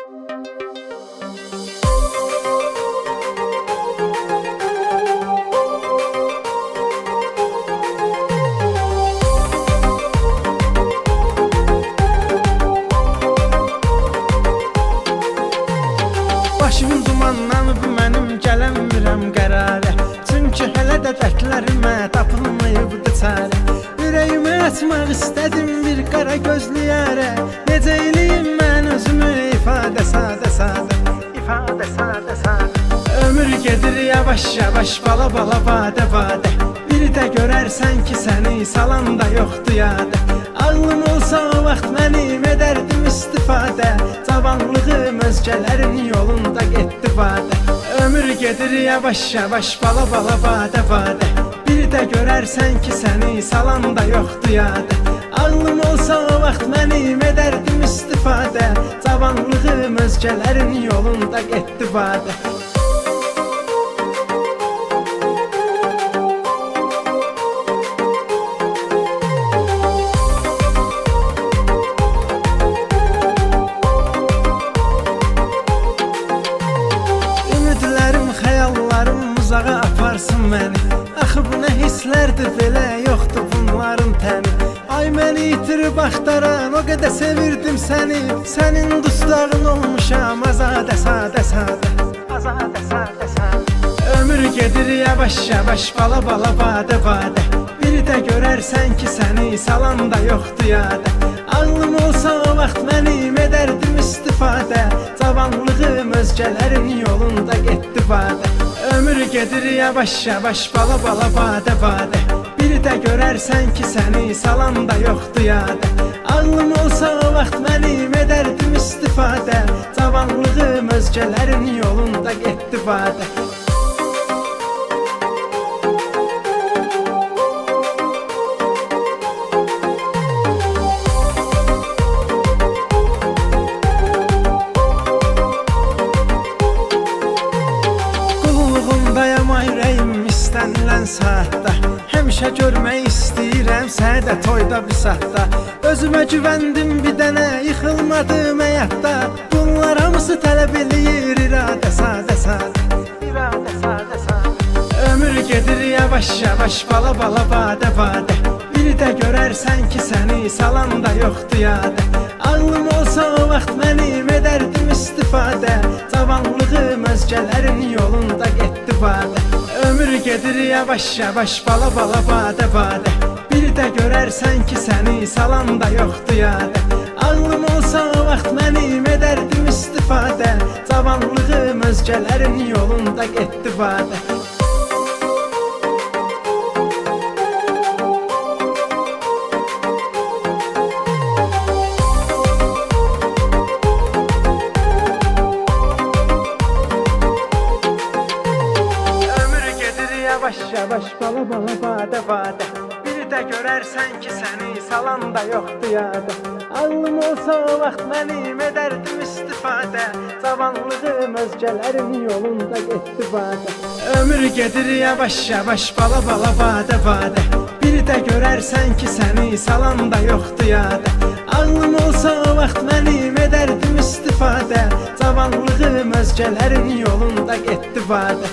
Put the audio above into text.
Başım dumanlanıb mənim gələnmirəm qərarə. Çünki hələ də dərdlərimə tapılmayıbdı çarə. Ürəyimə açmaq istədim bir qara gözlü yərə. Necə eləyim mən özümü ifadə sadə. Ömür gedir yavaş yavaş, bala bala, badə badə. Bir də görərsən ki səni salan da yoxdur yadə. Ağlım olsa o vaxt mənim edərdim istifadə. Cavanlığım özgələrin yolunda getdi badə. Ömür gedir yavaş yavaş, bala bala, badə badə. Bir də görərsən ki səni salan da yoxdur yadə. Ağlım olsa o vaxt mənim edərdim istifadə. Cavanlığım özgələrin yolunda getdi badə. Uzağa aparsın məni. Axı bu nə hisslərdir belə, yoxdur bunların təmi. Ay məni itirib axtaran, o qədər sevirdim səni. Sənin dustağın olmuşam, azadə sadə. Ömür gedir yavaş yavaş, bala bala, badə badə. Bir də görərsən ki səni salan da yoxdur yadə. Ağlım olsa o vaxt mənim edərdim istifadə. Cavanlığım özgələrin yolunda getdi badə. Ömür gedir yavaş yavaş, bala bala, badə badə. Bir də görərsən ki səni salan da yoxdur yadə. Ağlım olsa o vaxt mənim edərdim istifadə. Cavanlığım özgələrin yolunda getdi badə. İstənilən saatda həmişə görmək istəyirəm sədə, toyda, bir saatda. Özümə güvəndim bir dənə, yıxılmadım həyatda. Bunlar hamısı tələb eləyir iradə sadə. Ömür gedir yavaş yavaş, bala bala, badə badə. Bir də görərsən ki səni salan da yoxdur yadə. Ağlım olsa o vaxt mənim edərdim istifadə. Cavanlığım özgələrin yolunda getdi badə. Ömür gedir yavaş yavaş, bala bala, badə badə. Bir də görərsən ki səni salan da yoxdur yadə. Ağlım olsa o vaxt mənim edərdim istifadə. Cavanlığım özgələrin yolunda getdi badə. Yavaş yavaş, bala bala, badə badə. Bir də görərsən ki səni salan da yoxdur yadə. Ağlım olsa o vaxt mənim edərdim istifadə. Cavanlığım özgələrin yolunda getdi badə. Ömür gedir yavaş yavaş, bala bala, badə badə. Bir də görərsən ki səni salan da yoxdur yadə. Ağlım olsa o vaxt mənim edərdim istifadə. Cavanlığım özgələrin yolunda getdi badə.